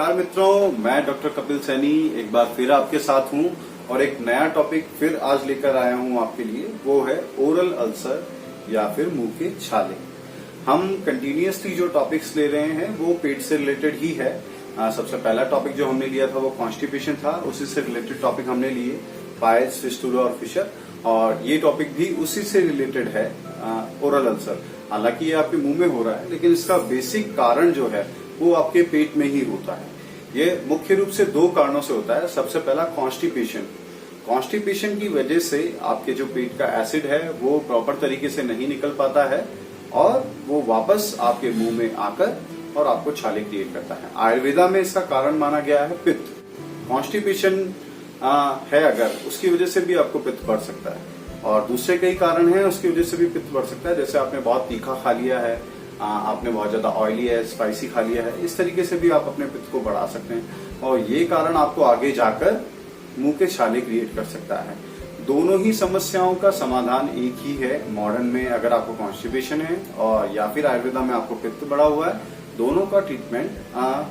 नमस्कार मित्रों, मैं डॉक्टर कपिल सैनी एक बार फिर आपके साथ हूं और एक नया टॉपिक फिर आज लेकर आया हूं आपके लिए। वो है ओरल अल्सर या फिर मुंह के छाले। हम कंटिन्यूअसली जो टॉपिक्स ले रहे हैं वो पेट से रिलेटेड ही है। सबसे पहला टॉपिक जो हमने लिया था वो कॉन्स्टिपेशन था, उसी से रिलेटेड टॉपिक हमने लिए पाइल्स, फिस्टुला और फिशर, और ये टॉपिक भी उसी से रिलेटेड है ओरल अल्सर। हालांकि ये आपके मुंह में हो रहा है, लेकिन इसका बेसिक कारण जो है वो आपके पेट में ही होता है। ये मुख्य रूप से दो कारणों से होता है। सबसे पहला कॉन्स्टिपेशन। कॉन्स्टिपेशन की वजह से आपके जो पेट का एसिड है वो प्रॉपर तरीके से नहीं निकल पाता है और वो वापस आपके मुंह में आकर और आपको छाले क्रिएट करता है। आयुर्वेदा में इसका कारण माना गया है पित्त। कॉन्स्टिपेशन है अगर, उसकी वजह से भी आपको पित्त बढ़ सकता है, और दूसरे कई कारण हैं उसकी वजह से भी पित्त बढ़ सकता है। जैसे आपने बहुत तीखा खा लिया है, आपने बहुत ज्यादा ऑयली है, स्पाइसी खा लिया है, इस तरीके से भी आप अपने पित्त को बढ़ा सकते हैं और ये कारण आपको आगे जाकर मुंह के छाले क्रिएट कर सकता है। दोनों ही समस्याओं का समाधान एक ही है। मॉडर्न में अगर आपको कॉन्स्टिपेशन है और या फिर आयुर्वेदा में आपको पित्त बढ़ा हुआ है, दोनों का ट्रीटमेंट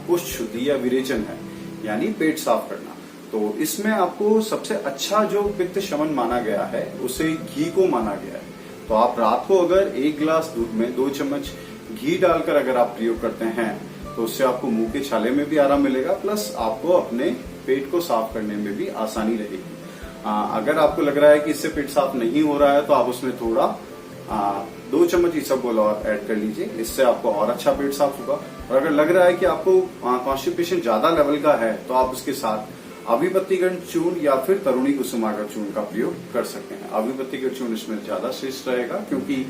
कुष्ठ शुद्धि या विरेचन है, यानी पेट साफ करना। तो इसमें आपको सबसे अच्छा जो पित्त शमन माना गया है उसे घी को माना गया है। तो आप रात को अगर 1 गिलास दूध में 2 चम्मच घी डालकर अगर आप प्रयोग करते हैं तो उससे आपको मुंह के छाले में भी आराम मिलेगा, प्लस आपको अपने पेट को साफ करने में भी आसानी रहेगी। अगर आपको लग रहा है कि इससे पेट साफ नहीं हो रहा है तो आप उसमें थोड़ा 2 चम्मच इसबगोल और ऐड कर लीजिए, इससे आपको और अच्छा पेट साफ होगा। और अगर लग रहा है कि आपको कॉन्स्टिपेशन ज्यादा लेवल का है तो आप उसके साथ अभिपत्तिगण चूर्ण या फिर तरुणी कुसुमाकर चूर्ण का प्रयोग कर सकते हैं। अभिपत्तिगण चूर्ण इसमें ज्यादा श्रेष्ठ रहेगा क्योंकि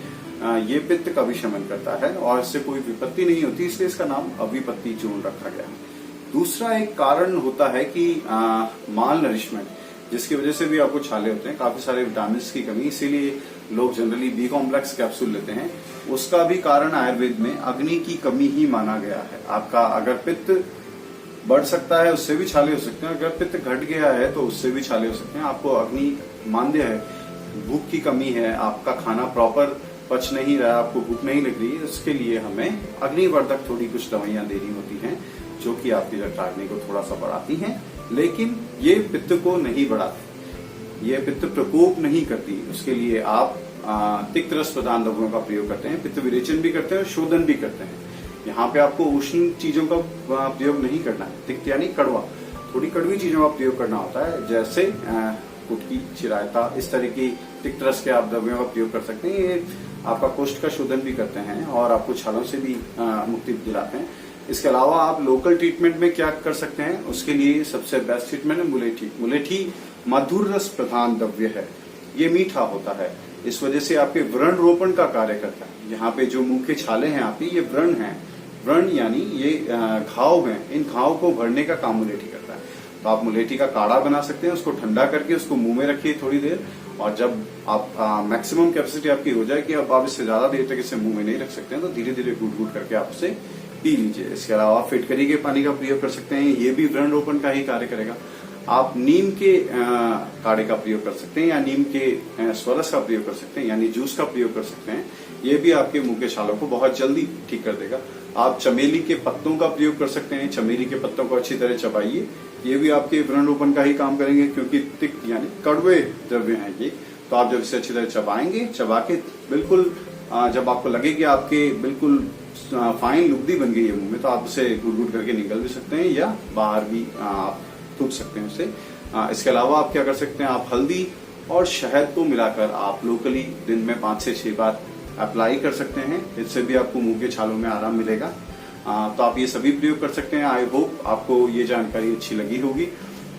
ये पित्त का भी शमन करता है और इससे कोई विपत्ति नहीं होती, इसलिए इसका नाम अभिपत्ति चूर्ण रखा गया है। दूसरा एक कारण होता है कि माल नरिशमेंट, जिसकी वजह से भी आपको छाले होते हैं, काफी सारे विटामिन की कमी, इसीलिए लोग जनरली बी कॉम्प्लेक्स कैप्सूल लेते हैं। उसका भी कारण आयुर्वेद में अग्नि की कमी ही माना गया है। आपका अगर पित्त बढ़ सकता है उससे भी छाले हो सकते हैं, अगर पित्त घट गया है तो उससे भी छाले हो सकते हैं। आपको अग्नि मांद्य है, भूख की कमी है, आपका खाना प्रॉपर पच नहीं रहा, आपको भूख नहीं लग रही है, उसके लिए हमें अग्निवर्धक थोड़ी कुछ दवाइयां देनी होती हैं जो कि आपकी जठराग्नि को थोड़ा सा बढ़ाती हैं, लेकिन ये पित्त को नहीं बढ़ाती, ये पित्त प्रकोप नहीं करती। उसके लिए आप तिक्त रस प्रधान दवाओं का प्रयोग करते हैं, पित्त विरेचन भी करते हैं और शोधन भी करते हैं। यहाँ पे आपको उष्ण चीजों का प्रयोग नहीं करना है, तिक्त यानी कड़वा, थोड़ी कड़वी चीजों का प्रयोग करना होता है, जैसे कुटकी, चिरायता, इस तरह की तिक्त रस के आप दवाइयों का प्रयोग कर सकते हैं। ये आपका कोष्ठ का शोधन भी करते हैं और आपको छालों से भी मुक्ति दिलाते हैं। इसके अलावा आप लोकल ट्रीटमेंट में क्या कर सकते हैं, उसके लिए सबसे बेस्ट ट्रीटमेंट है मुलेठी। मुलेठी मधुर रस प्रधान द्रव्य है, ये मीठा होता है, इस वजह से आपके व्रण रोपण का कार्य करता है। यहाँ पे जो मुंह के छाले हैं आपके, ये व्रण हैं, व्रण यानी ये घाव हैं, इन घाव को भरने का काम मुलेठी करता है। तो आप मुलेठी का काढ़ा बना सकते हैं, उसको ठंडा करके उसको मुंह में रखिए थोड़ी देर, और जब आप मैक्सिमम कैपेसिटी आपकी हो जाए कि अब आप इससे ज्यादा देर तक इसे मुंह में नहीं रख सकते हैं तो धीरे धीरे घूट घूट करके आप उसे पी लीजिए। इसके अलावा फिटकरी के पानी का प्रयोग कर सकते हैं, ये भी व्रण रोपण का ही कार्य करेगा। आप नीम के काढ़े का प्रयोग कर सकते हैं या नीम के स्वरस का प्रयोग कर सकते हैं, यानी जूस का प्रयोग कर सकते हैं, ये भी आपके मुंह के छालों को बहुत जल्दी ठीक कर देगा। आप चमेली के पत्तों का प्रयोग कर सकते हैं, चमेली के पत्तों को अच्छी तरह चबाइए, ये भी आपके व्रण रोपण का ही काम करेंगे क्योंकि तिक्त यानी कड़वे द्रव्य हैं ये। तो आप जब इसे अच्छी तरह चबाएंगे, चबा के बिल्कुल जब आपको लगे कि आपके बिल्कुल फाइन लुगदी बन गई है मुंह में, तो आप उसे घुट घुट करके निकल भी सकते हैं या बाहर भी आप थूक सकते हैं उसे। इसके अलावा आप क्या कर सकते हैं, आप हल्दी और शहद को मिलाकर आप लोकली दिन में 5 से 6 बार अप्लाई कर सकते हैं, इससे भी आपको मुंह के छालों में आराम मिलेगा। तो आप ये सभी प्रयोग कर सकते हैं। आई होप आपको ये जानकारी अच्छी लगी होगी।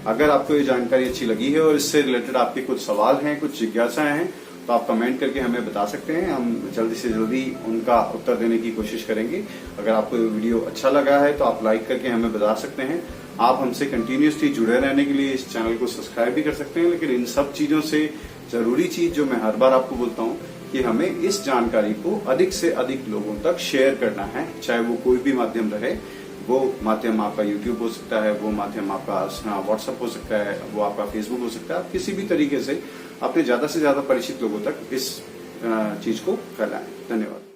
अगर आपको ये जानकारी अच्छी लगी है और इससे रिलेटेड आपके कुछ सवाल हैं, कुछ जिज्ञासाएं हैं, तो आप कमेंट करके हमें बता सकते हैं, हम जल्दी से जल्दी उनका उत्तर देने की कोशिश करेंगे। अगर आपको ये वीडियो अच्छा लगा है तो आप लाइक करके हमें बता सकते हैं। आप हमसे कंटिन्यूसली जुड़े रहने के लिए इस चैनल को सब्सक्राइब भी कर सकते हैं। लेकिन इन सब चीजों से जरूरी चीज जो मैं हर बार आपको बोलता हूँ कि हमें इस जानकारी को अधिक से अधिक लोगों तक शेयर करना है, चाहे वो कोई भी माध्यम रहे। वो माध्यम आपका यूट्यूब हो सकता है, वो माध्यम आपका व्हाट्सएप हो सकता है, वो आपका फेसबुक हो सकता है। आप किसी भी तरीके से अपने ज्यादा से ज्यादा परिचित लोगों तक इस चीज को फैलाएं। धन्यवाद।